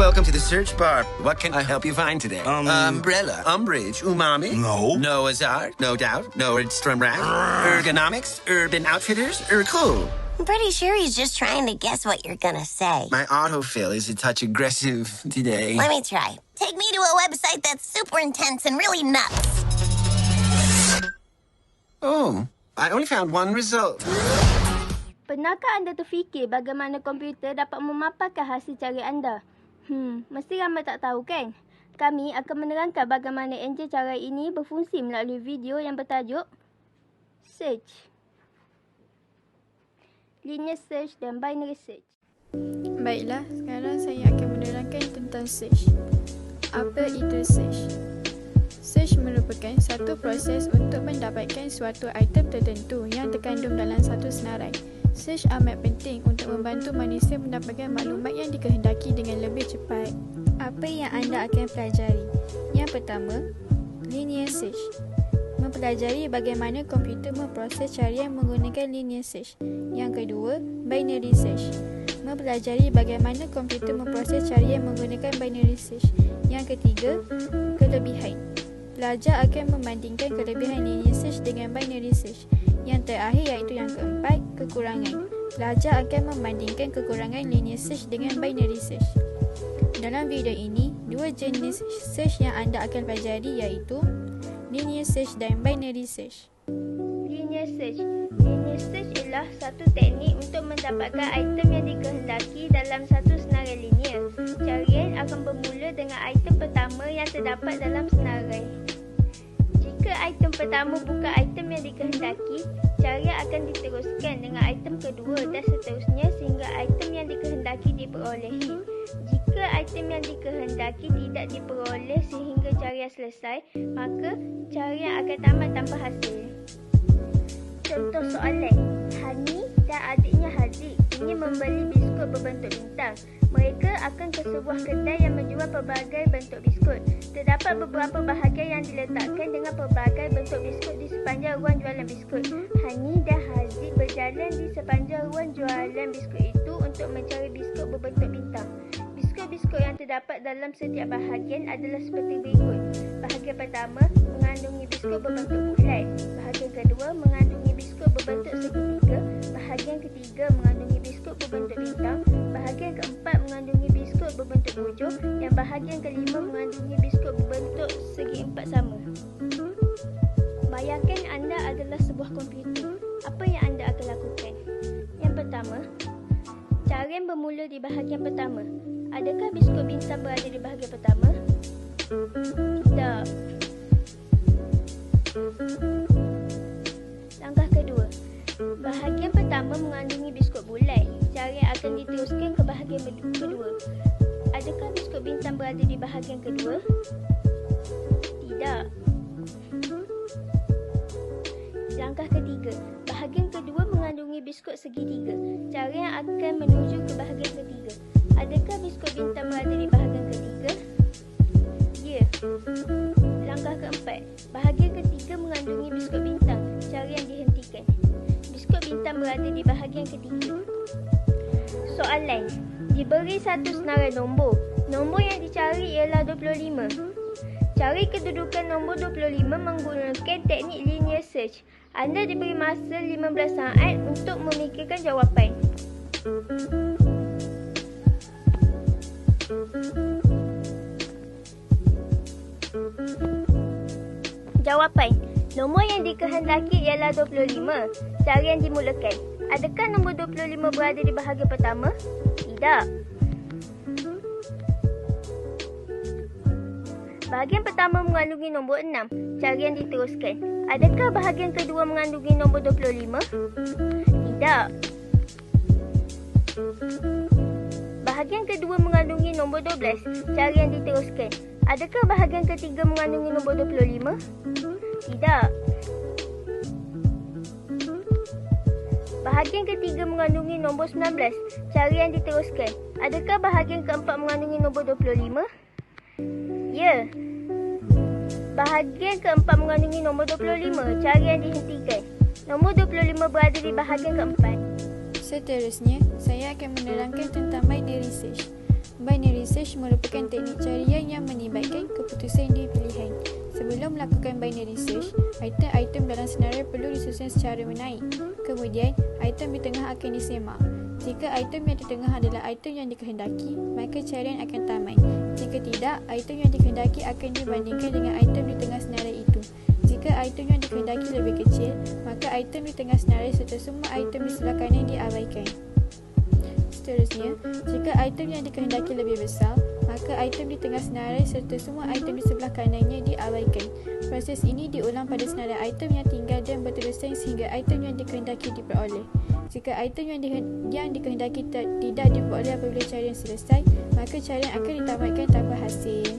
welcome to the search bar. What can I help you find today? Umbrella, umbrage, umami. No. Noah's Ark, no doubt. Nordstrom Rack, ergonomics, Urban Outfitters, cool. I'm pretty sure he's just trying to guess what you're gonna say. My autofill is a touch aggressive today. Let me try. Take me to a website that's super intense and really nuts. Oh, I only found one result. Pernahkah anda terfikir bagaimana komputer dapat memaparkan hasil cari anda? Mesti ramai tak tahu kan? Kami akan menerangkan bagaimana enjin cara ini berfungsi melalui video yang bertajuk Search. Linear search dan binary search. Baiklah, sekarang saya akan menerangkan tentang search. Apa itu search? Search merupakan satu proses untuk mendapatkan suatu item tertentu yang terkandung dalam satu senarai. Search amat penting untuk membantu manusia mendapatkan maklumat yang dikehendaki dengan lebih cepat. Apa yang anda akan pelajari? Yang pertama, linear search. Mempelajari bagaimana komputer memproses carian menggunakan linear search. Yang kedua, binary search. Mempelajari bagaimana komputer memproses carian menggunakan binary search. Yang ketiga, kelebihan. Pelajar akan membandingkan kelebihan linear search dengan binary search. Yang terakhir iaitu yang keempat, kekurangan. Pelajar akan membandingkan kekurangan linear search dengan binary search. Dalam video ini, dua jenis search yang anda akan pelajari iaitu linear search dan binary search. Linear search. Linear search ialah satu teknik untuk mendapatkan item yang dikehendaki dalam satu senarai linear. Carian akan bermula dengan item pertama yang terdapat dalam senarai. Jika item pertama bukan item yang dikehendaki, carian akan diteruskan dengan item kedua dan seterusnya sehingga item yang dikehendaki diperolehi. Jika item yang dikehendaki tidak diperoleh sehingga carian selesai, maka carian akan tamat tanpa hasil. Contoh soalan, Hani dan adiknya Haziq ingin membeli biskut berbentuk bintang. Mereka akan ke sebuah kedai yang menjual pelbagai bentuk biskut. Terdapat beberapa bahagian yang diletakkan dengan pelbagai bentuk biskut di sepanjang ruang jualan biskut. Hani dan Haziq berjalan di sepanjang ruang jualan biskut itu untuk mencari biskut berbentuk bintang. Biskut-biskut yang terdapat dalam setiap bahagian adalah seperti berikut. Bahagian pertama mengandungi biskut berbentuk bulat. Bahagian kedua mengandungi biskut berbentuk segitiga. Bahagian ketiga mengandungi biskut berbentuk bintang. Bahagian keempat mengandungi biskut berbentuk bujur. Dan bahagian kelima mengandungi biskut berbentuk segi empat sama. Bayangkan anda adalah sebuah komputer. Apa yang anda akan lakukan? Yang pertama, carian bermula di bahagian pertama. Adakah biskut bintang berada di bahagian pertama? Tidak. Langkah kedua. Bahagian pertama mengandungi biskut bulat. Carian akan diteruskan ke bahagian kedua. Adakah biskut bintang berada di bahagian kedua? Tidak. Langkah ketiga. Bahagian kedua mengandungi biskut segitiga. Carian akan menuju ke bahagian ketiga. Adakah biskut bintang berada di bahagian ketiga? Ya. Langkah keempat. Bahagian ketiga mengandungi biskut bintang. Carian dihentikan. Biskut bintang berada di bahagian ketiga. Soalan. Diberi satu senarai nombor. Nombor yang dicari ialah 25. Cari kedudukan nombor 25 menggunakan teknik linear search. Anda diberi masa 15 saat untuk memikirkan jawapan. Jawapan. Nombor yang dikehendaki ialah 25. Carian dimulakan. Adakah nombor 25 berada di bahagian pertama? Tidak. Bahagian pertama mengandungi nombor 6. Carian diteruskan. Adakah bahagian kedua mengandungi nombor 25? Tidak. Bahagian kedua mengandungi nombor 12. Carian diteruskan. Adakah bahagian ketiga mengandungi nombor 25? Tidak. Bahagian ketiga mengandungi nombor 19. Carian diteruskan. Adakah bahagian keempat mengandungi nombor 25? Ya. Bahagian keempat mengandungi nombor 25. Carian dihentikan. Nombor 25 berada di bahagian keempat. Seterusnya, saya akan menerangkan tentang binary search. Binary search merupakan teknik carian yang melibatkan keputusan di pilihan. Sebelum melakukan binary search, item-item dalam senarai perlu disusun secara menaik. Kemudian, item di tengah akan disemak. Jika item yang di tengah adalah item yang dikehendaki, maka carian akan tamat. Jika tidak, item yang dikehendaki akan dibandingkan dengan item di tengah senarai itu. Jika item yang dikehendaki lebih kecil, maka item di tengah senarai serta semua item di sebelah kanan diabaikan. Seterusnya, jika item yang dikehendaki lebih besar, maka item di tengah senarai serta semua item di sebelah kanannya diabaikan. Proses ini diulang pada senarai item yang tinggal dan berterusan sehingga item yang dikehendaki diperoleh. Jika item yang dikehendaki tidak diperoleh apabila carian selesai, maka carian akan ditamatkan tanpa hasil.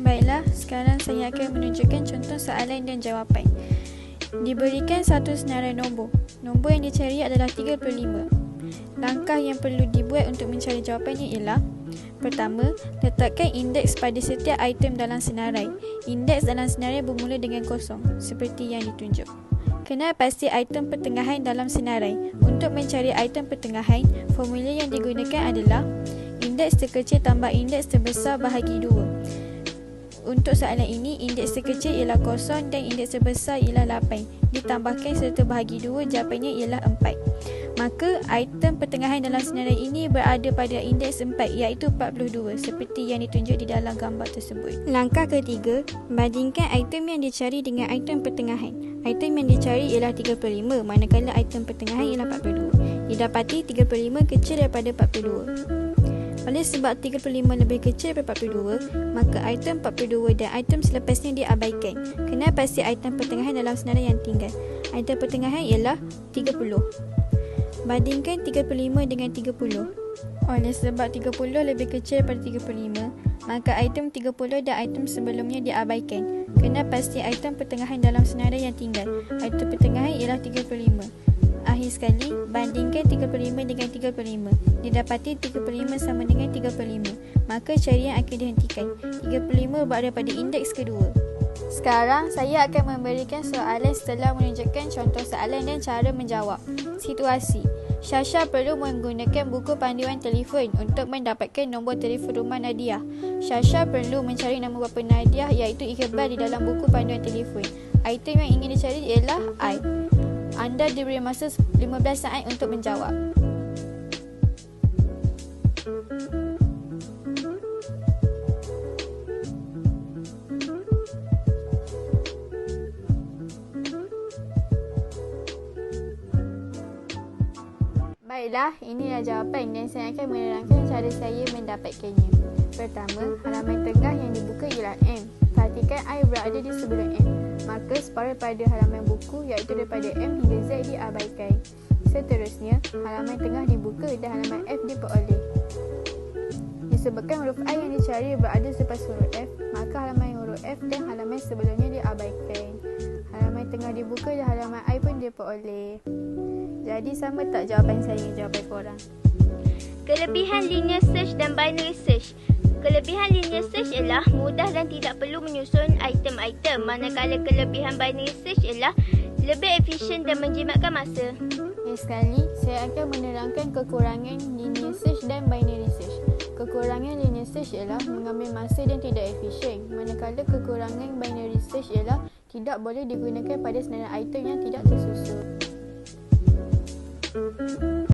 Baiklah, sekarang saya akan menunjukkan contoh soalan dan jawapan. Diberikan satu senarai nombor. Nombor yang dicari adalah 35. Langkah yang perlu dibuat untuk mencari jawapannya ialah: pertama, letakkan indeks pada setiap item dalam senarai. Indeks dalam senarai bermula dengan kosong, seperti yang ditunjuk. Kenal pasti item pertengahan dalam senarai. Untuk mencari item pertengahan, formula yang digunakan adalah indeks terkecil tambah indeks terbesar bahagi 2. Untuk soalan ini, indeks terkecil ialah 0 dan indeks terbesar ialah 8. Ditambahkan serta bahagi 2, jawapannya ialah 4. Maka, item pertengahan dalam senarai ini berada pada indeks 4 iaitu 42 seperti yang ditunjuk di dalam gambar tersebut. Langkah ketiga, bandingkan item yang dicari dengan item pertengahan. Item yang dicari ialah 35 manakala item pertengahan ialah 42. Didapati 35 kecil daripada 42. Oleh sebab 35 lebih kecil daripada 42, maka item 42 dan item selepasnya diabaikan. Kenal pasti item pertengahan dalam senarai yang tinggal. Item pertengahan ialah 30. Bandingkan 35 dengan 30. Oleh sebab 30 lebih kecil daripada 35, maka item 30 dan item sebelumnya diabaikan. Kenal pasti item pertengahan dalam senarai yang tinggal. Item pertengahan ialah 35. Akhir sekali, bandingkan 35 dengan 35. Didapati 35 sama dengan 35. Maka carian akan dihentikan. 35 berada pada indeks kedua. Sekarang, saya akan memberikan soalan setelah menunjukkan contoh soalan dan cara menjawab. Situasi: Syasha perlu menggunakan buku panduan telefon untuk mendapatkan nombor telefon rumah Nadia. Syasha perlu mencari nama bapa Nadia iaitu Iqbal di dalam buku panduan telefon. Item yang ingin dicari ialah I. Anda diberi masa 15 saat untuk menjawab. Baiklah, inilah jawapan dan saya akan menerangkan cara saya mendapatkannya. Pertama, halaman tengah yang dibuka ialah M. Perhatikan I berada di sebelum M. Maka separuh pada halaman buku iaitu daripada M hingga Z diabaikan. Seterusnya, halaman tengah dibuka dan halaman F diperoleh. Disebabkan huruf I yang dicari berada selepas huruf F, maka halaman huruf F dan halaman sebelumnya diabaikan. Halaman tengah dibuka dan halaman I pun diperoleh. Jadi sama tak jawapan saya dengan jawapan korang? Kelebihan linear search dan binary search. Kelebihan linear search ialah mudah dan tidak perlu menyusun item-item, manakala kelebihan binary search ialah lebih efisien dan menjimatkan masa. Sekali, saya akan menerangkan kekurangan linear search dan binary search. Kekurangan linear search ialah mengambil masa dan tidak efisien, manakala kekurangan binary search ialah tidak boleh digunakan pada senarai item yang tidak tersusun.